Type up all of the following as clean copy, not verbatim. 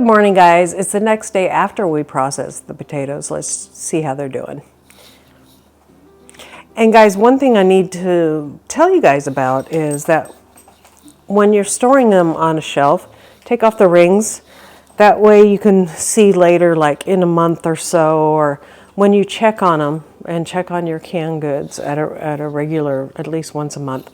morning, guys. It's the next day after we process the potatoes. Let's see how they're doing. And guys, one thing I need to tell you guys about is that when you're storing them on a shelf, take off the rings. That way you can see later, like in a month or so, or when you check on them and check on your canned goods at a regular, at least once a month.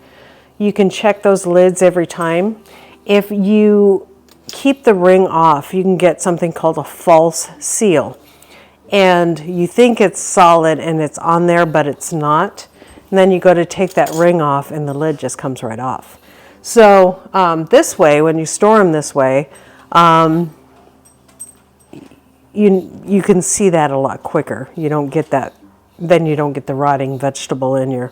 You can check those lids every time. If you keep the ring off, you can get something called a false seal. And you think it's solid and it's on there, but it's not. And then you go to take that ring off and the lid just comes right off. So this way, when you store them this way, you can see that a lot quicker. You don't get that, then you don't get the rotting vegetable in your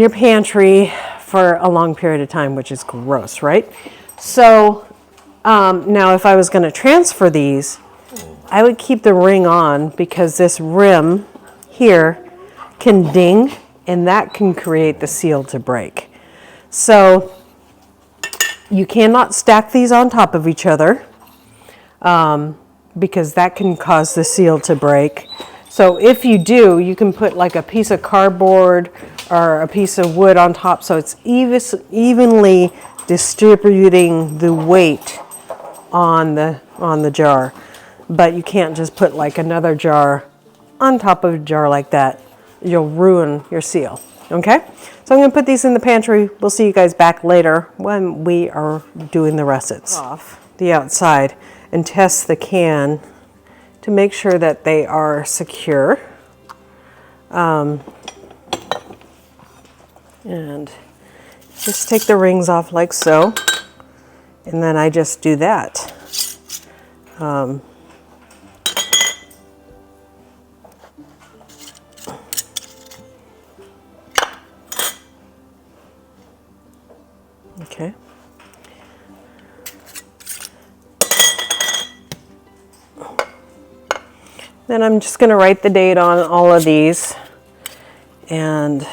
pantry for a long period of time, which is gross, right? So now if I was going to transfer these, I would keep the ring on because this rim here can ding and that can create the seal to break. So you cannot stack these on top of each other because that can cause the seal to break. So if you do, you can put like a piece of cardboard or a piece of wood on top so it's evenly distributing the weight on the jar. But you can't just put like another jar on top of a jar like that. You'll ruin your seal, okay? So I'm gonna put these in the pantry. We'll see you guys back later when we are doing the russets. Off the outside and test the can to make sure that they are secure. And just take the rings off like so. And then I just do that. Okay. Then I'm just going to write the date on all of these. And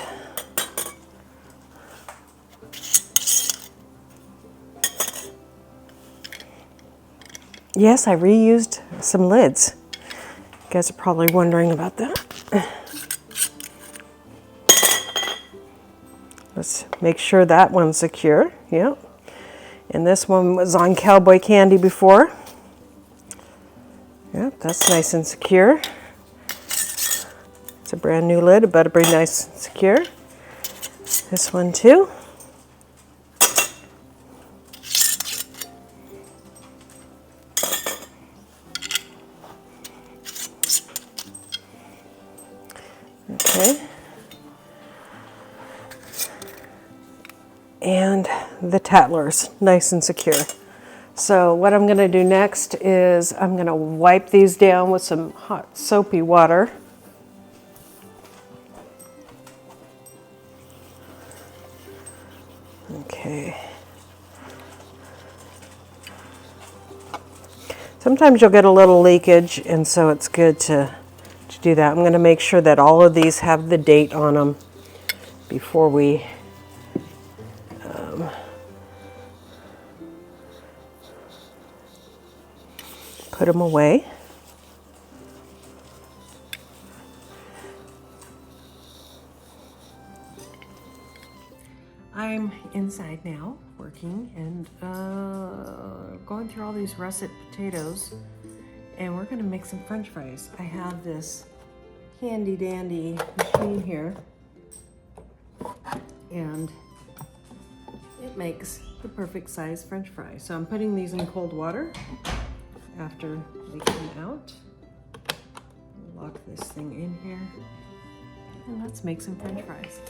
yes, I reused some lids. You guys are probably wondering about that. Let's make sure that one's secure. Yep. And this one was on cowboy candy before. Yep, that's nice and secure. It's a brand new lid, it better be nice and secure. This one too. Okay. And the tattlers, nice and secure. So what I'm going to do next is I'm going to wipe these down with some hot soapy water. Okay. Sometimes you'll get a little leakage, and so it's good to do that. I'm going to make sure that all of these have the date on them before we put them away. I'm inside now working and going through all these russet potatoes, and we're going to make some French fries. I have this handy dandy machine here, and it makes the perfect size French fry. So I'm putting these in cold water after they come out. Lock this thing in here, and let's make some French fries.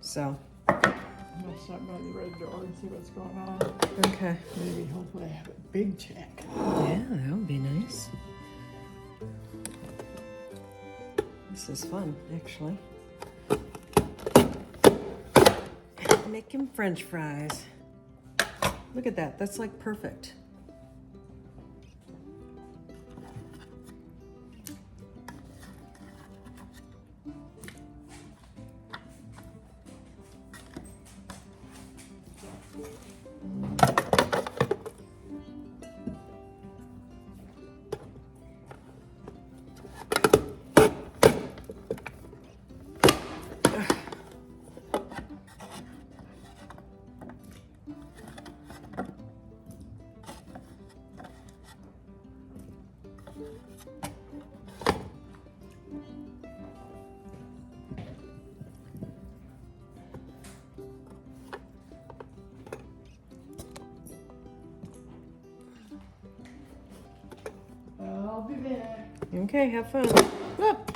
So, I'm gonna stop by the red door and see what's going on. okay. Maybe hopefully I have a big check. Yeah, that would be nice. This is fun, actually. Making French fries. Look at that, that's like perfect. I'll be back. Okay, have fun. Look.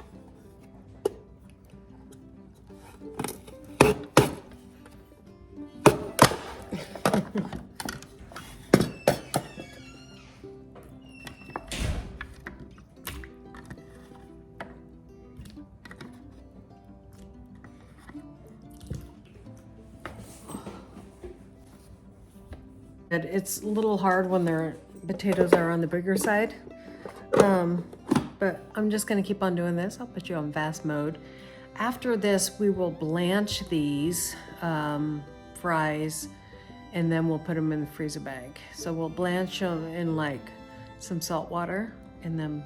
It's a little hard when their potatoes are on the bigger side, but I'm just gonna keep on doing this. I'll put you on fast mode. After this, we will blanch these fries, and then we'll put them in the freezer bag. So we'll blanch them in like some salt water, and then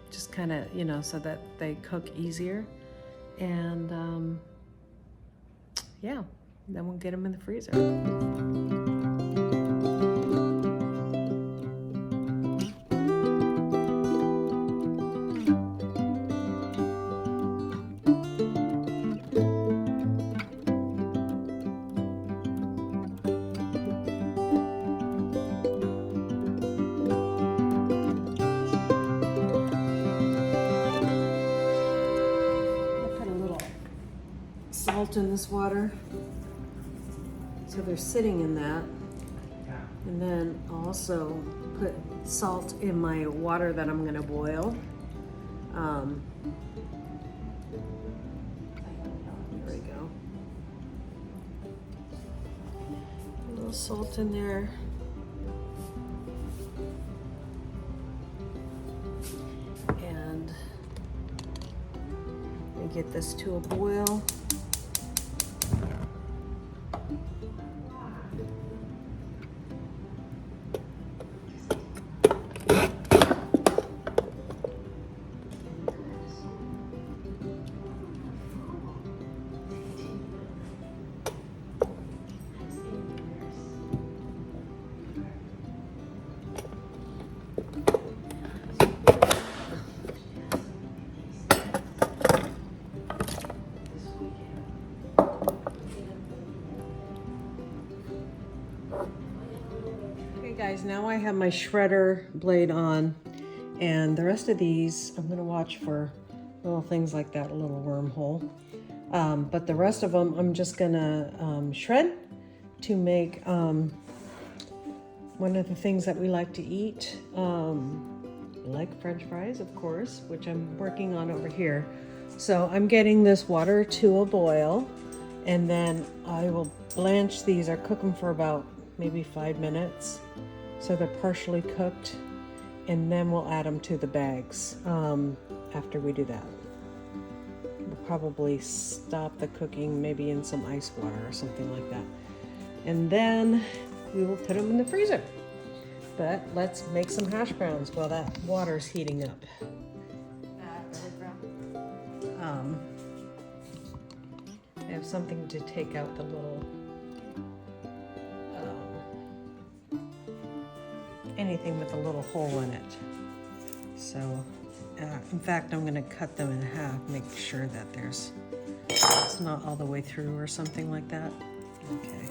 just kind of, you know, so that they cook easier. And yeah, then we'll get them in the freezer. Salt in this water, so they're sitting in that, and then I'll also put salt in my water that I'm going to boil. There we go. A little salt in there. And I get this to a boil. Guys, now I have my shredder blade on, and the rest of these I'm going to watch for little things like that, a little wormhole. But the rest of them I'm just going to shred to make one of the things that we like to eat, like French fries, of course, which I'm working on over here. So I'm getting this water to a boil, and then I will blanch these or cook them for about maybe 5 minutes. So they're partially cooked, and then we'll add them to the bags after we do that. We'll probably stop the cooking maybe in some ice water or something like that. And then we will put them in the freezer. But let's make some hash browns while that water's heating up. I have something to take out the little anything with a little hole in it. So, in fact, I'm going to cut them in half, make sure that it's not all the way through or something like that. Okay.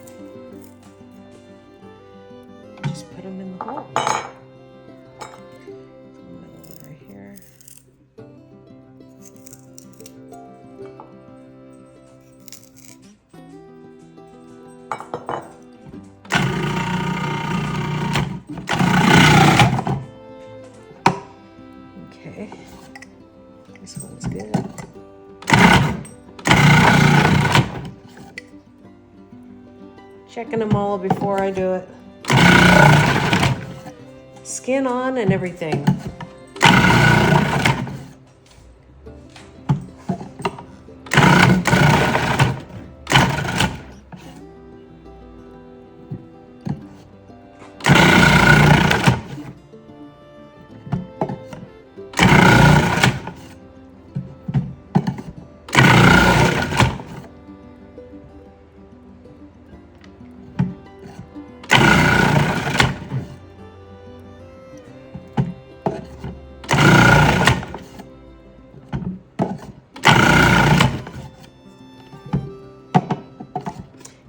Just put them in the hole. Middle one right here. Okay, this one's good. Checking them all before I do it. Skin on and everything.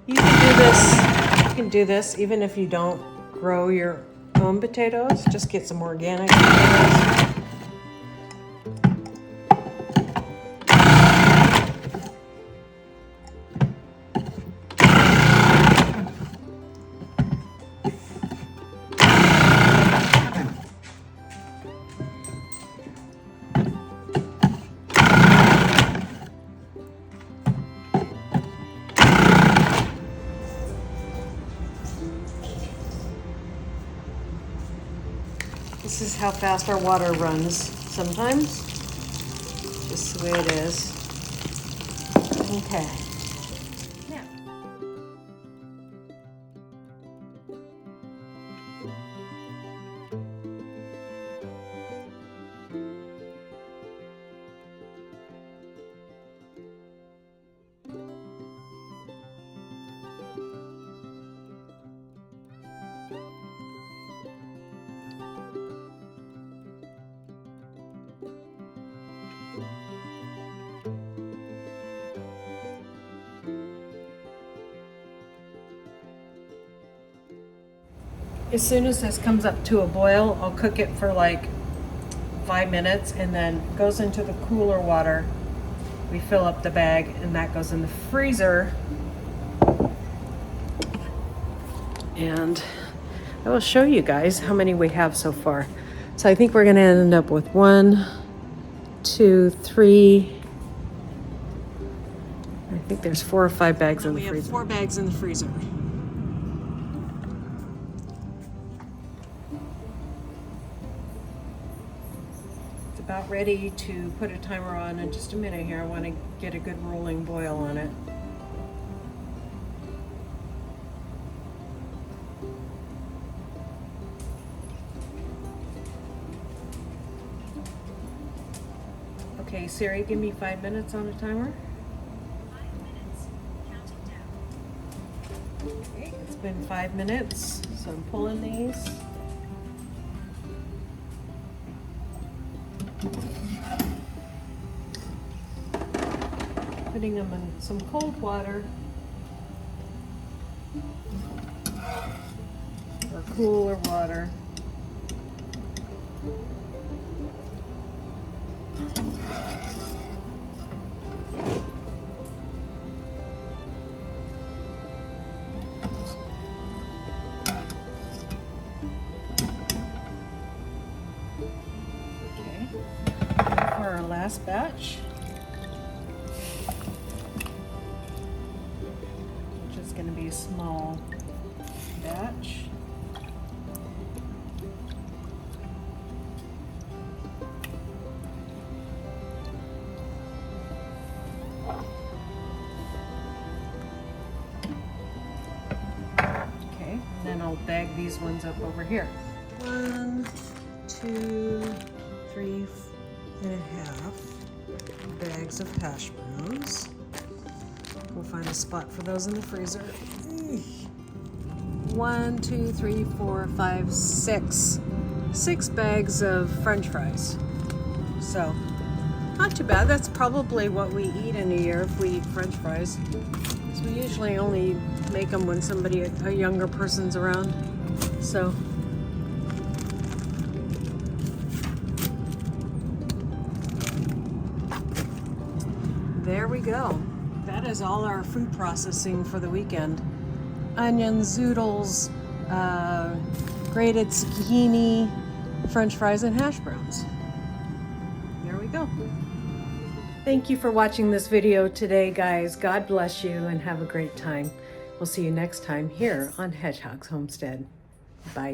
You can do this even if you don't grow your home potatoes. Just get some organic potatoes. This is how fast our water runs sometimes. Just the way it is. Okay. Now. As soon as this comes up to a boil, I'll cook it for like 5 minutes and then it goes into the cooler water. We fill up the bag and that goes in the freezer. And I will show you guys how many we have so far. So I think we're gonna end up with 1, 2, 3. I think there's 4 or 5 bags in the freezer. We have 4 bags in the freezer. About ready to put a timer on in just a minute here. I want to get a good rolling boil on it. Okay, Siri, give me 5 minutes on a timer. 5 minutes, counting down. Okay, it's been 5 minutes, so I'm pulling these. Putting them in some cold water or cooler water. Okay, for our last batch. Going to be a small batch. Okay, and then I'll bag these ones up over here. 1, 2, 3 and a half bags of hash browns. We'll find a spot for those in the freezer. 1, 2, 3, 4, 5, 6. 6 bags of French fries. So, not too bad. That's probably what we eat in a year if we eat French fries. So we usually only make them when a younger person's around. So, there we go. That is all our food processing for the weekend. Onions, zoodles, grated zucchini, French fries, and hash browns. There we go. Thank you for watching this video today, guys. God bless you and have a great time. We'll see you next time here on Hedgehog's Homestead. Bye.